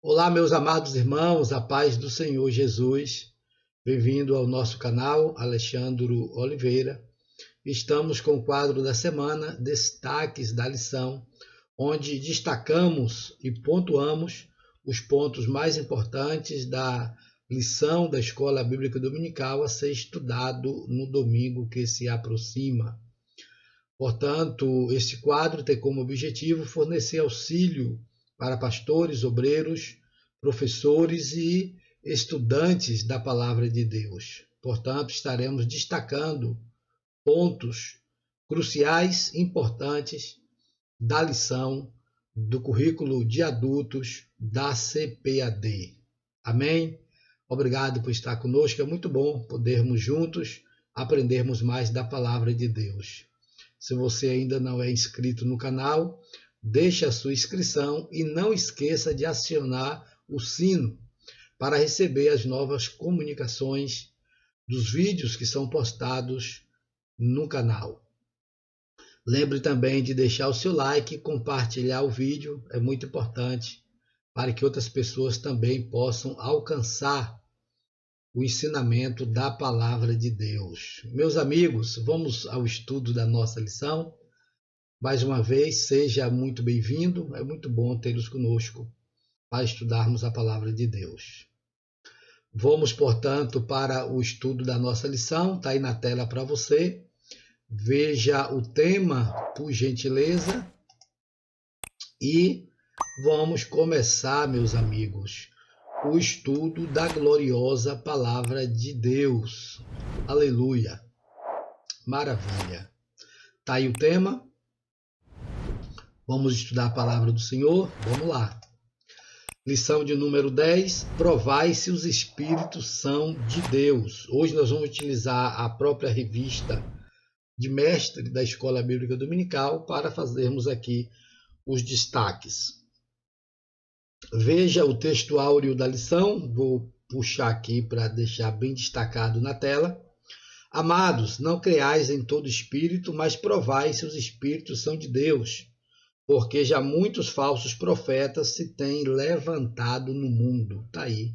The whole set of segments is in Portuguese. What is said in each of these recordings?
Olá, meus amados irmãos, a paz do Senhor Jesus. Bem-vindo ao nosso canal, Alexandre Oliveira. Estamos com o quadro da semana, Destaques da Lição, onde destacamos e pontuamos os pontos mais importantes da lição da Escola Bíblica Dominical a ser estudado no domingo que se aproxima. Portanto, este quadro tem como objetivo fornecer auxílio para pastores, obreiros, professores e estudantes da Palavra de Deus. Portanto, estaremos destacando pontos cruciais, importantes da lição do currículo de adultos da CPAD. Amém? Obrigado por estar conosco. É muito bom podermos juntos aprendermos mais da Palavra de Deus. Se você ainda não é inscrito no canal, deixe a sua inscrição e não esqueça de acionar o sino para receber as novas comunicações dos vídeos que são postados no canal. Lembre também de deixar o seu like e compartilhar o vídeo, é muito importante para que outras pessoas também possam alcançar o ensinamento da Palavra de Deus. Meus amigos, vamos ao estudo da nossa lição. Mais uma vez, seja muito bem-vindo, é muito bom tê-los conosco para estudarmos a Palavra de Deus. Vamos, portanto, para o estudo da nossa lição, está aí na tela para você. Veja o tema, por gentileza, e vamos começar, meus amigos, o estudo da gloriosa Palavra de Deus. Aleluia! Maravilha! Está aí o tema. Vamos estudar a Palavra do Senhor? Vamos lá. Lição de número 10, provai se os Espíritos são de Deus. Hoje nós vamos utilizar a própria revista de mestre da Escola Bíblica Dominical para fazermos aqui os destaques. Veja o texto áureo da lição, vou puxar aqui para deixar bem destacado na tela. Amados, não creais em todo espírito, mas provai se os Espíritos são de Deus, porque já muitos falsos profetas se têm levantado no mundo. Está aí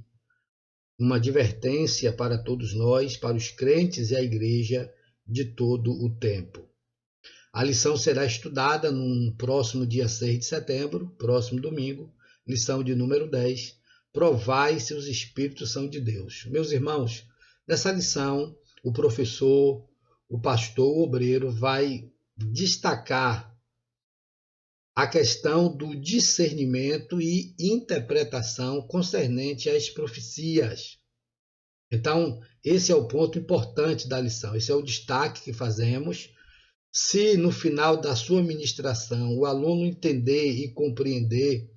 uma advertência para todos nós, para os crentes e a igreja de todo o tempo. A lição será estudada no próximo dia 6 de setembro, próximo domingo, lição de número 10, provai se os Espíritos são de Deus. Meus irmãos, nessa lição, o professor, o pastor, o obreiro vai destacar a questão do discernimento e interpretação concernente às profecias. Então, esse é o ponto importante da lição, esse é o destaque que fazemos. Se no final da sua ministração o aluno entender e compreender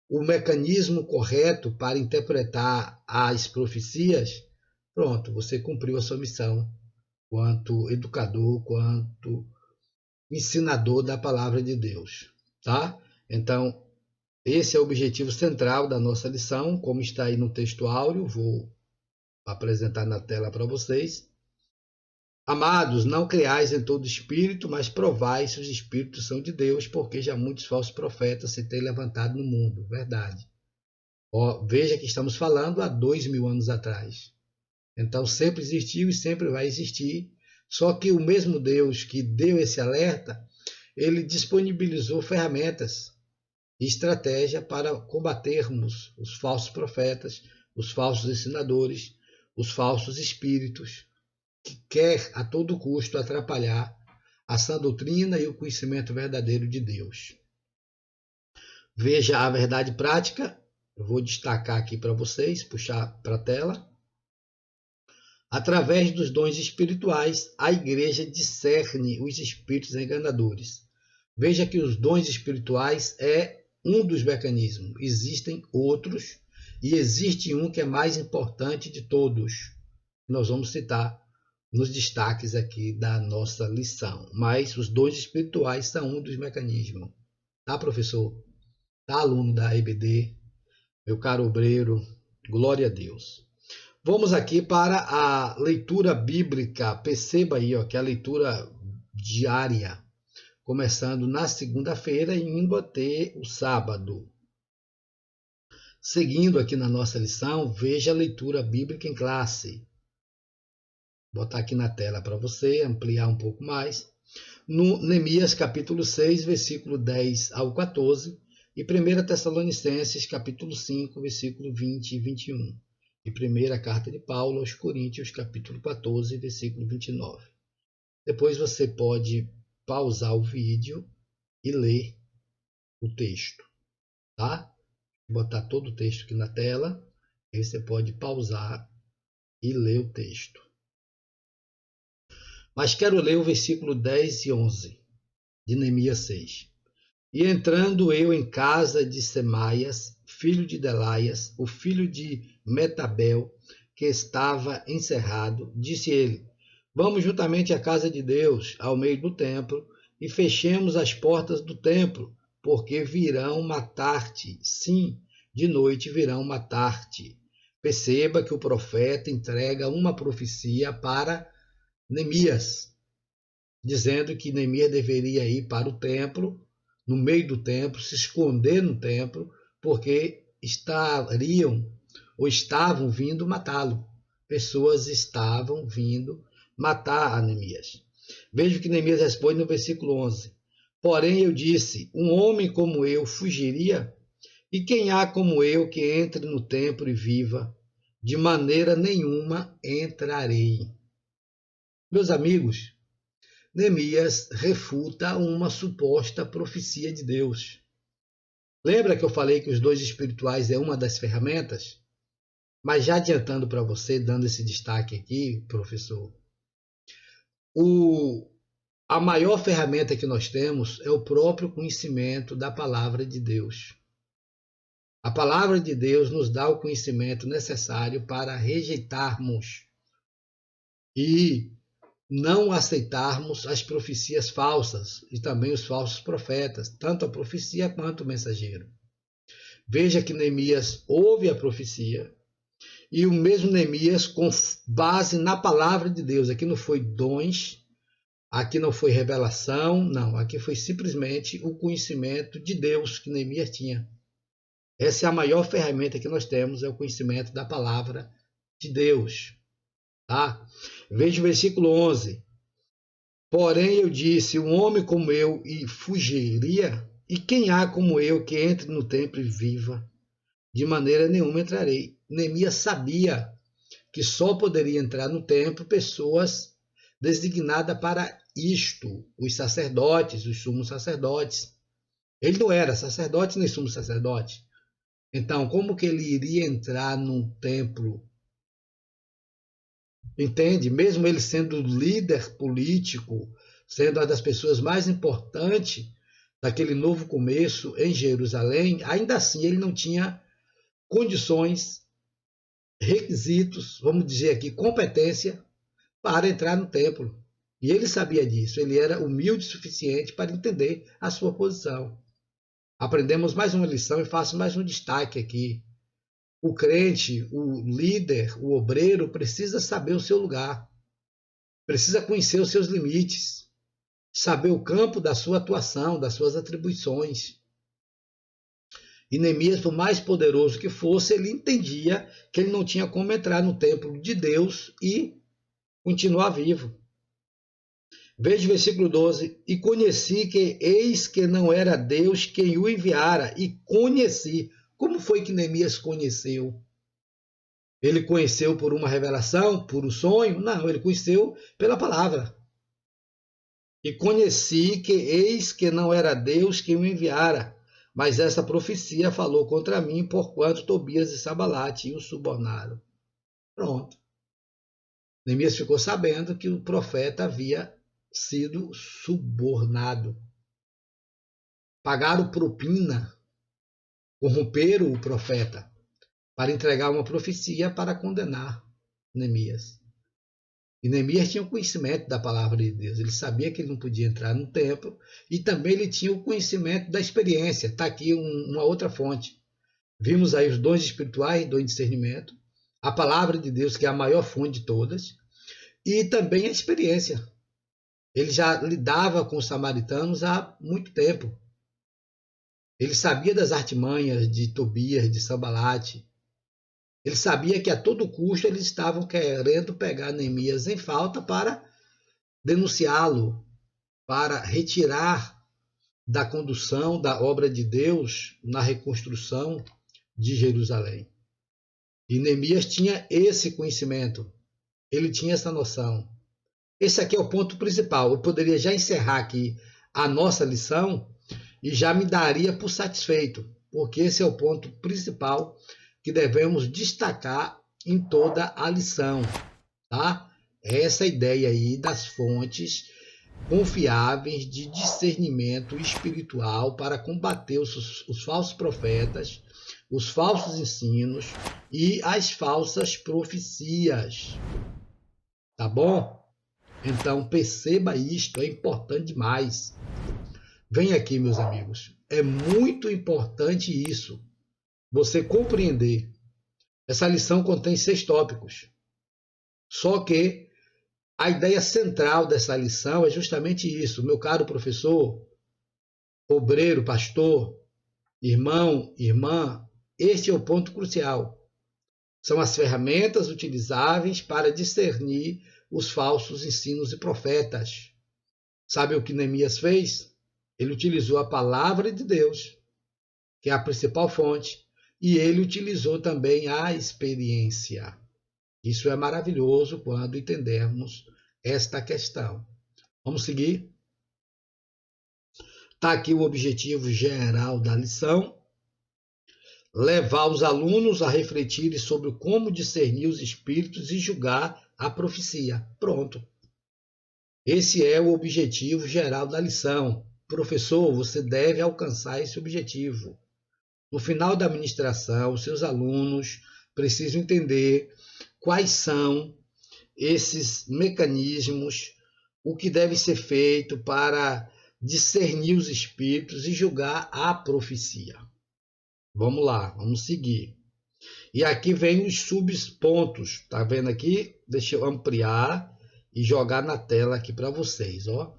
o mecanismo correto para interpretar as profecias, pronto, você cumpriu a sua missão quanto educador, quanto ensinador da Palavra de Deus, tá? Então, esse é o objetivo central da nossa lição, como está aí no texto áureo, vou apresentar na tela para vocês. Amados, não creais em todo espírito, mas provai se os espíritos são de Deus, porque já muitos falsos profetas se têm levantado no mundo. Verdade. Veja que estamos falando há 2000 anos atrás. Então sempre existiu e sempre vai existir. Só que o mesmo Deus que deu esse alerta, ele disponibilizou ferramentas e estratégia para combatermos os falsos profetas, os falsos ensinadores, os falsos espíritos, que quer a todo custo atrapalhar a sã doutrina e o conhecimento verdadeiro de Deus. Veja a verdade prática, eu vou destacar aqui para vocês, puxar para a tela. Através dos dons espirituais, a igreja discerne os espíritos enganadores. Veja que os dons espirituais é um dos mecanismos. Existem outros e existe um que é mais importante de todos. Nós vamos citar nos destaques aqui da nossa lição. Mas os dons espirituais são um dos mecanismos. Tá, professor? Tá, aluno da EBD? Meu caro obreiro, glória a Deus. Vamos aqui para a leitura bíblica. Perceba aí, que é a leitura diária, começando na segunda-feira e indo até o sábado. Seguindo aqui na nossa lição, veja a leitura bíblica em classe. Vou botar aqui na tela para você ampliar um pouco mais. No Neemias capítulo 6, versículo 10 ao 14, e 1 Tessalonicenses capítulo 5, versículo 20 e 21. E primeira carta de Paulo aos Coríntios capítulo 14, versículo 29. Depois você pode pausar o vídeo e ler o texto, tá? Vou botar todo o texto aqui na tela, aí você pode pausar e ler o texto. Mas quero ler o versículo 10 e 11 de Neemias 6. E entrando eu em casa de Semaias, filho de Delaias, o filho de Metabel, que estava encerrado, disse ele: Vamos juntamente à casa de Deus, ao meio do templo, e fechemos as portas do templo, porque virão matar-te. Sim, de noite virão matar-te. Perceba que o profeta entrega uma profecia para Neemias, dizendo que Neemias deveria ir para o templo, no meio do templo, se esconder no templo, porque estavam vindo matá-lo. Pessoas estavam vindo matar a Neemias. Veja o que Neemias responde no versículo 11. Porém eu disse, um homem como eu fugiria? E quem há como eu que entre no templo e viva? De maneira nenhuma entrarei. Meus amigos, Neemias refuta uma suposta profecia de Deus. Lembra que eu falei que os dons espirituais é uma das ferramentas? Mas já adiantando para você, dando esse destaque aqui, professor, a maior ferramenta que nós temos é o próprio conhecimento da palavra de Deus. A palavra de Deus nos dá o conhecimento necessário para rejeitarmos e não aceitarmos as profecias falsas e também os falsos profetas, tanto a profecia quanto o mensageiro. Veja que Neemias ouve a profecia e o mesmo Neemias, com base na palavra de Deus, aqui não foi dons, aqui não foi revelação, não, aqui foi simplesmente o conhecimento de Deus que Neemias tinha. Essa é a maior ferramenta que nós temos, é o conhecimento da palavra de Deus. Tá? Veja o versículo 11. Porém eu disse, um homem como eu e fugiria? E quem há como eu que entre no templo e viva? De maneira nenhuma entrarei. Neemias sabia que só poderia entrar no templo pessoas designadas para isto, os sacerdotes, os sumos sacerdotes. Ele não era sacerdote nem sumo sacerdote. Então, como que ele iria entrar num templo? Entende? Mesmo ele sendo líder político, sendo uma das pessoas mais importantes daquele novo começo em Jerusalém, ainda assim ele não tinha condições, requisitos, vamos dizer aqui, competência para entrar no templo. E ele sabia disso, ele era humilde o suficiente para entender a sua posição. Aprendemos mais uma lição e faço mais um destaque aqui. O crente, o líder, o obreiro precisa saber o seu lugar, precisa conhecer os seus limites, saber o campo da sua atuação, das suas atribuições. E Neemias, por mais poderoso que fosse, ele entendia que ele não tinha como entrar no templo de Deus e continuar vivo. Veja o versículo 12. E conheci que eis que não era Deus quem o enviara, e conheci. Como foi que Neemias conheceu? Ele conheceu por uma revelação, por um sonho? Não, ele conheceu pela palavra. E conheci que eis que não era Deus quem o enviara, mas essa profecia falou contra mim, porquanto Tobias e Sabalate o subornaram. Pronto. Neemias ficou sabendo que o profeta havia sido subornado. Pagaram propina, corromperam o profeta para entregar uma profecia para condenar Neemias. E Neemias tinha o conhecimento da palavra de Deus. Ele sabia que ele não podia entrar no templo e também ele tinha o conhecimento da experiência. Está aqui uma outra fonte. Vimos aí os dons espirituais, dons de discernimento, a palavra de Deus, que é a maior fonte de todas, e também a experiência. Ele já lidava com os samaritanos há muito tempo. Ele sabia das artimanhas de Tobias, de Sanbalate. Ele sabia que a todo custo eles estavam querendo pegar Neemias em falta para denunciá-lo, para retirar da condução da obra de Deus na reconstrução de Jerusalém. E Neemias tinha esse conhecimento, ele tinha essa noção. Esse aqui é o ponto principal. Eu poderia já encerrar aqui a nossa lição e já me daria por satisfeito, porque esse é o ponto principal que devemos destacar em toda a lição, tá? Essa ideia aí das fontes confiáveis de discernimento espiritual para combater os falsos profetas, os falsos ensinos e as falsas profecias. Tá bom? Então perceba isto, é importante demais. Vem aqui, meus amigos. É muito importante isso, você compreender. Essa lição contém 6 tópicos. Só que a ideia central dessa lição é justamente isso. Meu caro professor, obreiro, pastor, irmão, irmã, este é o ponto crucial. São as ferramentas utilizáveis para discernir os falsos ensinos e profetas. Sabe o que Neemias fez? Ele utilizou a palavra de Deus, que é a principal fonte, e ele utilizou também a experiência. Isso é maravilhoso quando entendermos esta questão. Vamos seguir? Está aqui o objetivo geral da lição. Levar os alunos a refletirem sobre como discernir os espíritos e julgar a profecia. Pronto. Esse é o objetivo geral da lição. Professor, você deve alcançar esse objetivo. No final da ministração, os seus alunos precisam entender quais são esses mecanismos, o que deve ser feito para discernir os espíritos e julgar a profecia. Vamos lá, vamos seguir. E aqui vem os subpontos, tá vendo aqui? Deixa eu ampliar e jogar na tela aqui para vocês, ó.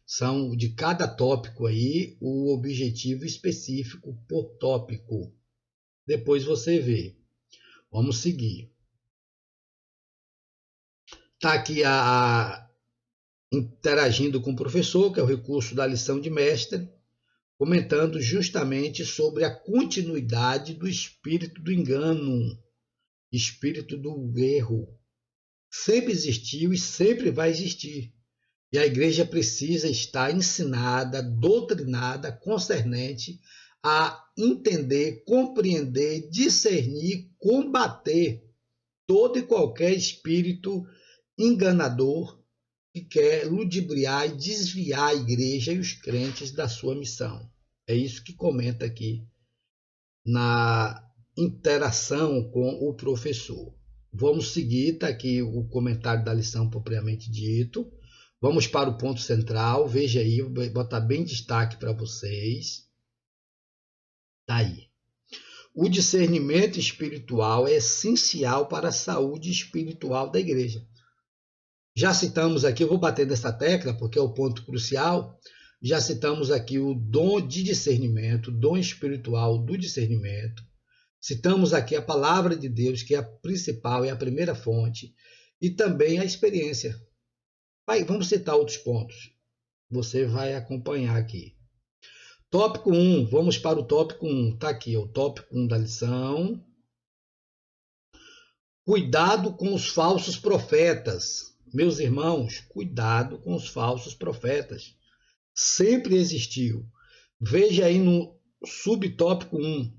São de cada tópico aí o objetivo específico por tópico. Depois você vê. Vamos seguir. Está aqui interagindo com o professor, que é o recurso da lição de mestre, comentando justamente sobre a continuidade do espírito do engano, espírito do erro. Sempre existiu e sempre vai existir. E a igreja precisa estar ensinada, doutrinada, concernente a entender, compreender, discernir, combater todo e qualquer espírito enganador que quer ludibriar e desviar a igreja e os crentes da sua missão. É isso que comenta aqui na interação com o professor. Vamos seguir, está aqui o comentário da lição propriamente dito. Vamos para o ponto central, veja aí, vou botar bem destaque para vocês. Está aí. O discernimento espiritual é essencial para a saúde espiritual da igreja. Já citamos aqui, eu vou bater nessa tecla porque é o ponto crucial, já citamos aqui o dom de discernimento, o dom espiritual do discernimento. Citamos aqui a palavra de Deus, que é a principal, é a primeira fonte, e também a experiência. Vamos citar outros pontos. Você vai acompanhar aqui. Tópico 1, vamos para o tópico 1. Está aqui, o tópico 1 da lição. Cuidado com os falsos profetas. Meus irmãos, cuidado com os falsos profetas. Sempre existiu. Veja aí no subtópico 1.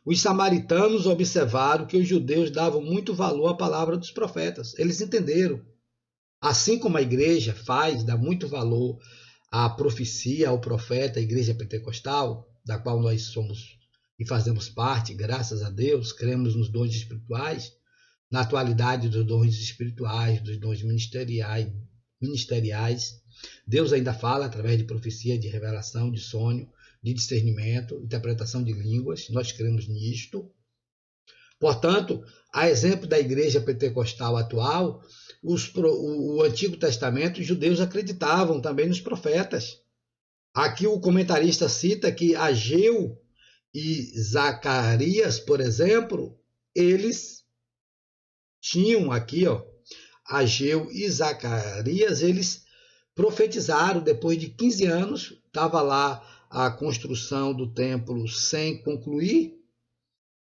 Os samaritanos observaram que os judeus davam muito valor à palavra dos profetas. Eles entenderam. Assim como a igreja dá muito valor à profecia, ao profeta, à igreja pentecostal, da qual nós somos e fazemos parte, graças a Deus, cremos nos dons espirituais, na atualidade dos dons espirituais, dos dons ministeriais. Deus ainda fala através de profecia, de revelação, de sonho, de discernimento, interpretação de línguas, nós cremos nisto. Portanto, a exemplo da igreja pentecostal atual, o Antigo Testamento, os judeus acreditavam também nos profetas. Aqui o comentarista cita que Ageu e Zacarias, por exemplo, eles tinham aqui, Ageu e Zacarias, eles profetizaram depois de 15 anos, estava lá a construção do templo sem concluir.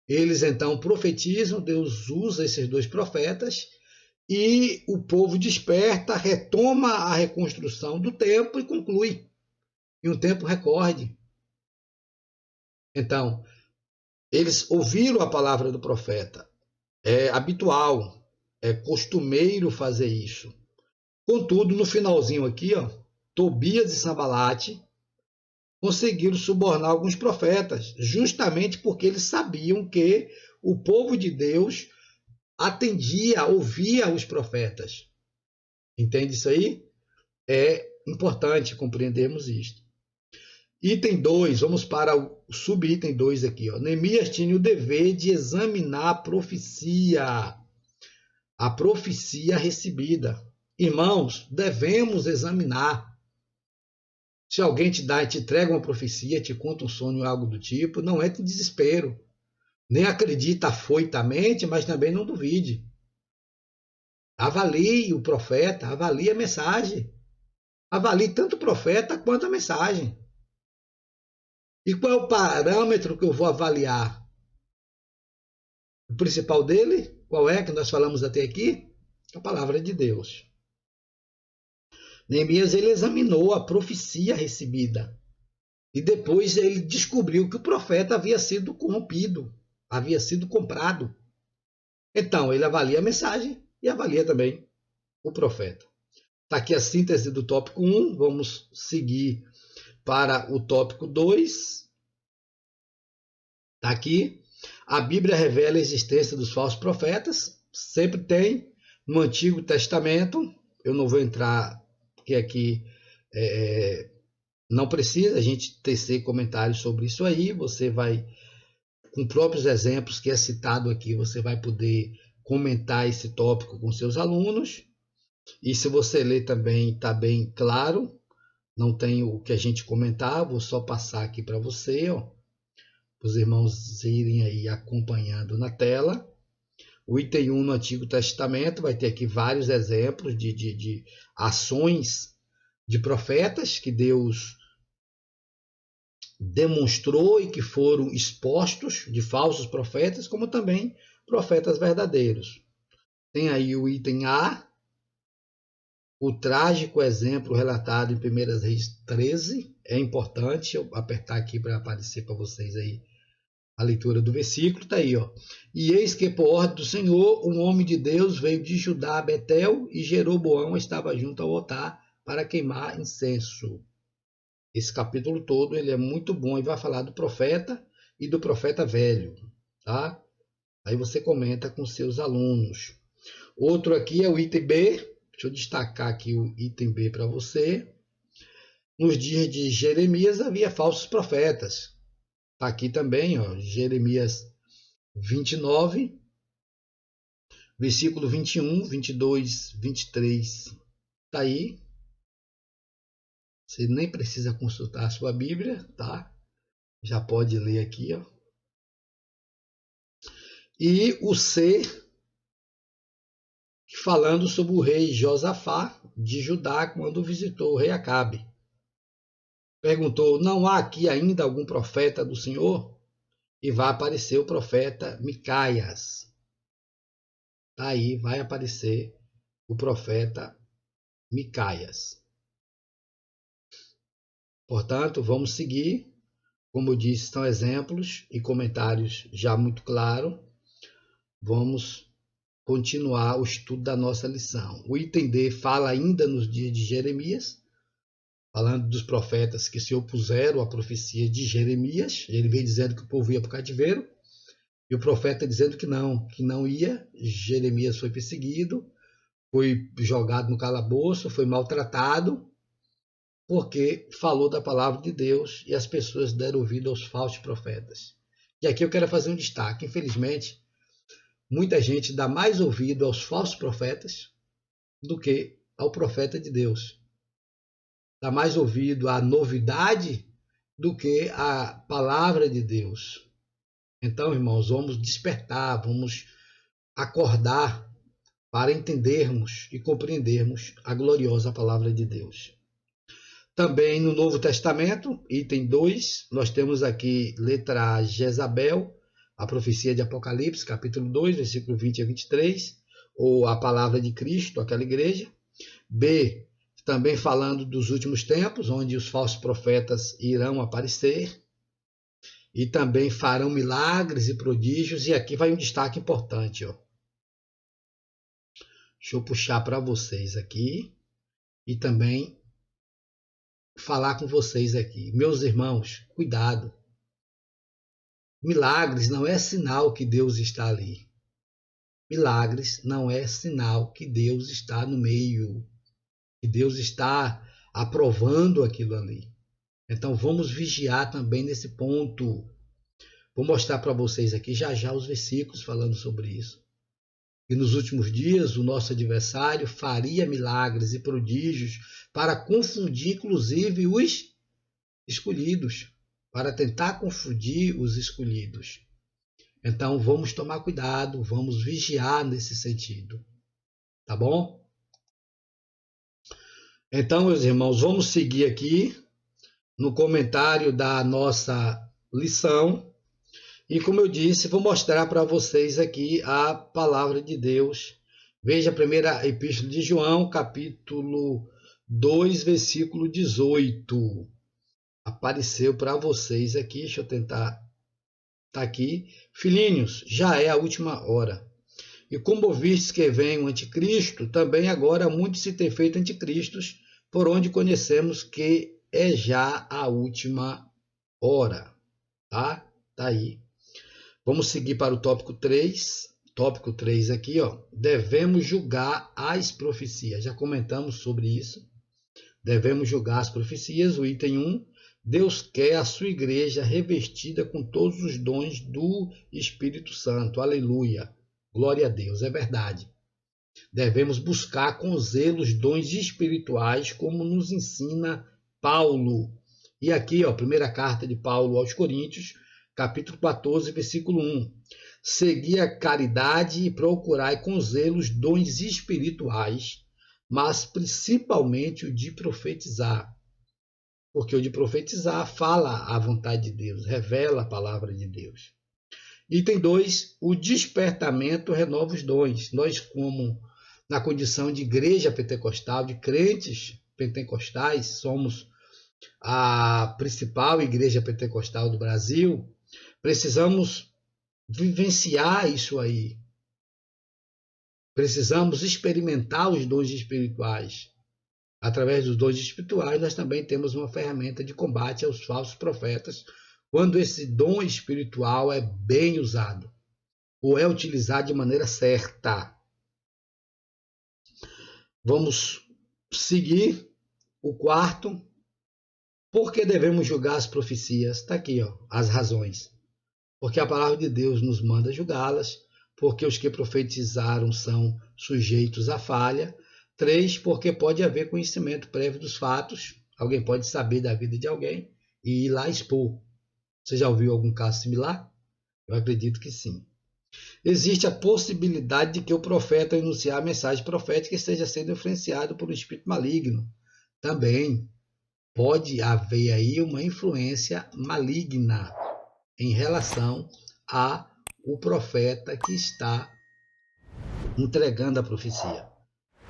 Eles então profetizam, Deus usa esses dois profetas e o povo desperta, retoma a reconstrução do templo e conclui em um tempo recorde. Então, eles ouviram a palavra do profeta. É habitual, é costumeiro fazer isso. Contudo, no finalzinho aqui, Tobias e Sanbalate conseguiram subornar alguns profetas, justamente porque eles sabiam que o povo de Deus atendia, ouvia os profetas. Entende isso aí? É importante compreendermos isto. Item 2, vamos para o subitem 2 aqui. Neemias tinha o dever de examinar a profecia recebida. Irmãos, devemos examinar. Se alguém te entrega uma profecia, te conta um sonho ou algo do tipo, não entre em desespero. Nem acredita afoitamente, mas também não duvide. Avalie o profeta, avalie a mensagem. Avalie tanto o profeta quanto a mensagem. E qual é o parâmetro que eu vou avaliar? O principal dele, qual é que nós falamos até aqui? A palavra de Deus. Neemias ele examinou a profecia recebida e depois ele descobriu que o profeta havia sido corrompido, havia sido comprado. Então ele avalia a mensagem e avalia também o profeta. Está aqui a síntese do tópico 1, vamos seguir para o tópico 2. Está aqui. A Bíblia revela a existência dos falsos profetas, sempre tem no Antigo Testamento. Eu não vou entrar, porque aqui não precisa a gente tecer comentários sobre isso aí. Você vai, com próprios exemplos que é citado aqui, você vai poder comentar esse tópico com seus alunos. E se você ler também, está bem claro. Não tem o que a gente comentar, vou só passar aqui para você, os irmãos irem aí acompanhando na tela. O item 1 no Antigo Testamento vai ter aqui vários exemplos de ações de profetas que Deus demonstrou e que foram expostos, de falsos profetas, como também profetas verdadeiros. Tem aí o item A, o trágico exemplo relatado em 1 Reis 13. É importante eu apertar aqui para aparecer para vocês aí a leitura do versículo. Está aí, E eis que por ordem do Senhor, um homem de Deus veio de Judá a Betel e Jeroboão estava junto ao altar para queimar incenso. Esse capítulo todo ele é muito bom e vai falar do profeta e do profeta velho, tá? Aí você comenta com seus alunos. Outro aqui é o item B. Deixa eu destacar aqui o item B para você. Nos dias de Jeremias havia falsos profetas. Está aqui também, Jeremias 29, versículo 21, 22, 23. Está aí. Você nem precisa consultar a sua Bíblia, tá? Já pode ler aqui, E o C, falando sobre o rei Josafá de Judá quando visitou o rei Acabe. Perguntou: não há aqui ainda algum profeta do Senhor? E vai aparecer o profeta Micaias. Aí vai aparecer o profeta Micaias. Portanto, vamos seguir. Como eu disse, são exemplos e comentários já muito claros. Vamos continuar o estudo da nossa lição. O item D fala ainda nos dias de Jeremias, falando dos profetas que se opuseram à profecia de Jeremias. Ele vem dizendo que o povo ia para o cativeiro, e o profeta dizendo que não ia. Jeremias foi perseguido, foi jogado no calabouço, foi maltratado, porque falou da palavra de Deus e as pessoas deram ouvido aos falsos profetas. E aqui eu quero fazer um destaque. Infelizmente, muita gente dá mais ouvido aos falsos profetas do que ao profeta de Deus. Dá mais ouvido à novidade do que a palavra de Deus. Então, irmãos, vamos despertar, vamos acordar para entendermos e compreendermos a gloriosa palavra de Deus. Também no Novo Testamento, item 2, nós temos aqui letra A, Jezabel, a profecia de Apocalipse, capítulo 2, versículo 20 a 23, ou a palavra de Cristo, aquela igreja. B, também falando dos últimos tempos, onde os falsos profetas irão aparecer e também farão milagres e prodígios. E aqui vai um destaque importante, ó. Deixa eu puxar para vocês aqui e também falar com vocês aqui. Meus irmãos, cuidado. Milagres não é sinal que Deus está ali. Milagres não é sinal que Deus está no meio, que Deus está aprovando aquilo ali. Então vamos vigiar também nesse ponto. Vou mostrar para vocês aqui já os versículos falando sobre isso. E nos últimos dias o nosso adversário faria milagres e prodígios para confundir inclusive os escolhidos, para tentar confundir os escolhidos. Então vamos tomar cuidado, vamos vigiar nesse sentido. Tá bom? Então, meus irmãos, vamos seguir aqui no comentário da nossa lição. E como eu disse, vou mostrar para vocês aqui a palavra de Deus. Veja a primeira epístola de João, capítulo 2, versículo 18. Apareceu para vocês aqui, deixa eu tentar. Está aqui. Filhinhos, já é a última hora. E como ouvistes que vem o anticristo, também agora muitos se têm feito anticristos, por onde conhecemos que é já a última hora. Tá? Tá aí. Vamos seguir para o tópico 3. Tópico 3 aqui, ó. Devemos julgar as profecias. Já comentamos sobre isso. Devemos julgar as profecias. O item 1. Deus quer a sua igreja revestida com todos os dons do Espírito Santo. Aleluia. Glória a Deus. É verdade. Devemos buscar com zelo os dons espirituais, como nos ensina Paulo. E aqui, ó, primeira carta de Paulo aos Coríntios, capítulo 14, versículo 1. Segui a caridade e procurai com zelo os dons espirituais, mas principalmente o de profetizar. Porque o de profetizar fala a vontade de Deus, revela a palavra de Deus. Item 2, o despertamento renova os dons. Nós, como na condição de igreja pentecostal, de crentes pentecostais, somos a principal igreja pentecostal do Brasil, precisamos vivenciar isso aí. Precisamos experimentar os dons espirituais. Através dos dons espirituais, nós também temos uma ferramenta de combate aos falsos profetas, quando esse dom espiritual é bem usado, ou é utilizado de maneira certa. Vamos seguir o quarto. Por que devemos julgar as profecias? Está aqui, ó, as razões. Porque a palavra de Deus nos manda julgá-las, porque os que profetizaram são sujeitos à falha. 3, porque pode haver conhecimento prévio dos fatos. Alguém pode saber da vida de alguém e ir lá expor. Você já ouviu algum caso similar? Eu acredito que sim. Existe a possibilidade de que o profeta, ao enunciar a mensagem profética, esteja sendo influenciado por um espírito maligno. Também pode haver aí uma influência maligna em relação ao profeta que está entregando a profecia.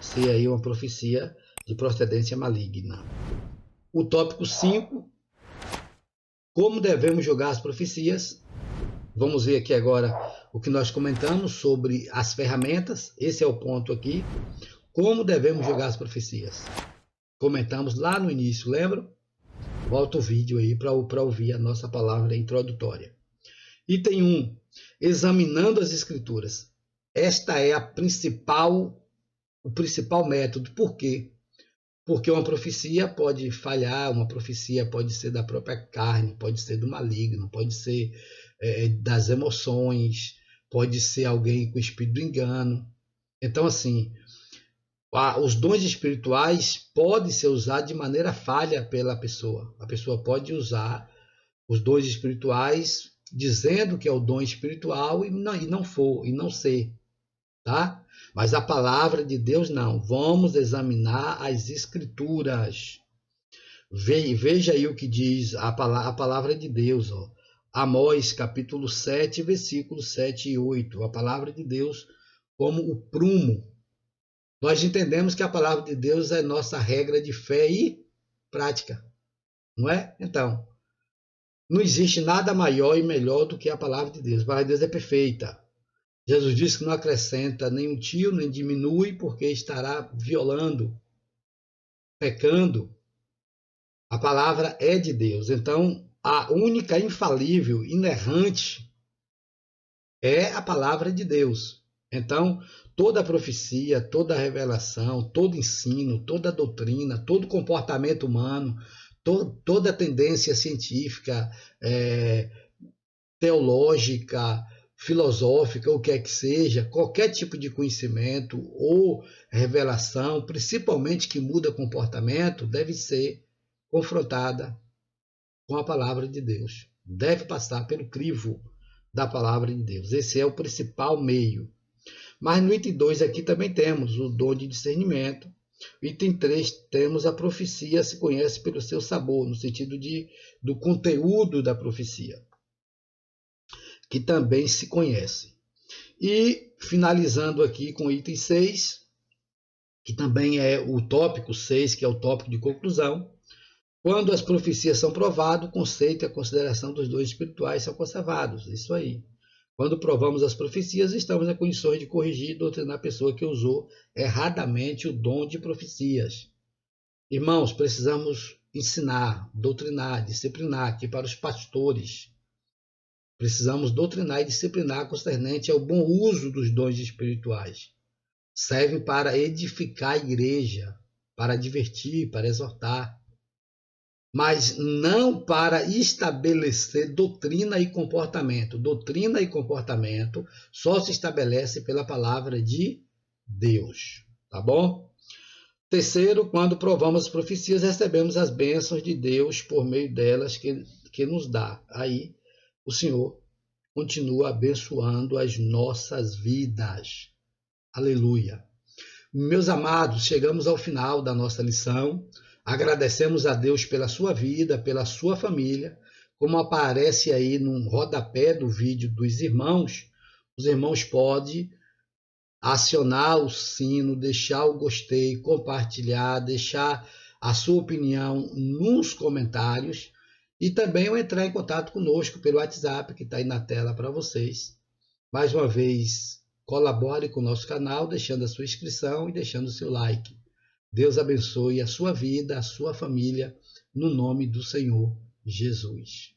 Ser aí uma profecia de procedência maligna. O tópico 5. Como devemos julgar as profecias? Vamos ver aqui agora o que nós comentamos sobre as ferramentas. Esse é o ponto aqui. Como devemos julgar as profecias? Comentamos lá no início, lembram? Volta o vídeo aí para ouvir a nossa palavra introdutória. Item 1. Examinando as escrituras. Esta é o principal método. Por quê? Porque uma profecia pode falhar, uma profecia pode ser da própria carne, pode ser do maligno, pode ser das emoções, pode ser alguém com espírito do engano. Então, assim, os dons espirituais podem ser usados de maneira falha pela pessoa. A pessoa pode usar os dons espirituais, dizendo que é o dom espiritual e não for, e não ser, tá? Mas a palavra de Deus não. Vamos examinar as Escrituras. Veja aí o que diz a palavra de Deus, ó. Amós, capítulo 7, versículos 7 e 8. A palavra de Deus como o prumo. Nós entendemos que a palavra de Deus é nossa regra de fé e prática, não é? Então, não existe nada maior e melhor do que a palavra de Deus. A palavra de Deus é perfeita. Jesus disse que não acrescenta nem um tio, nem diminui, porque estará violando, pecando. A palavra é de Deus. Então, a única infalível, inerrante, é a palavra de Deus. Então, toda profecia, toda revelação, todo ensino, toda doutrina, todo comportamento humano, toda tendência científica, teológica, filosófica, ou o que é que seja, qualquer tipo de conhecimento ou revelação, principalmente que muda comportamento, deve ser confrontada com a palavra de Deus. Deve passar pelo crivo da palavra de Deus. Esse é o principal meio. Mas no item 2 aqui também temos o dom de discernimento. Item 3 temos a profecia, se conhece pelo seu sabor, no sentido do conteúdo da profecia, que também se conhece. E finalizando aqui com o item 6, que também é o tópico 6, que é o tópico de conclusão. Quando as profecias são provadas, o conceito e a consideração dos dons espirituais são conservados. Isso aí. Quando provamos as profecias, estamos em condições de corrigir e doutrinar a pessoa que usou erradamente o dom de profecias. Irmãos, precisamos ensinar, doutrinar, disciplinar aqui para os pastores. Precisamos doutrinar e disciplinar concernente ao bom uso dos dons espirituais. Servem para edificar a igreja, para divertir, para exortar, mas não para estabelecer doutrina e comportamento. Doutrina e comportamento só se estabelece pela palavra de Deus, tá bom? Terceiro, quando provamos as profecias, recebemos as bênçãos de Deus por meio delas que nos dá. Aí o Senhor continua abençoando as nossas vidas. Aleluia. Meus amados, chegamos ao final da nossa lição. Agradecemos a Deus pela sua vida, pela sua família. Como aparece aí no rodapé do vídeo dos irmãos, os irmãos podem acionar o sino, deixar o gostei, compartilhar, deixar a sua opinião nos comentários e também entrar em contato conosco pelo WhatsApp que está aí na tela para vocês. Mais uma vez, colabore com o nosso canal, deixando a sua inscrição e deixando o seu like. Deus abençoe a sua vida, a sua família, no nome do Senhor Jesus.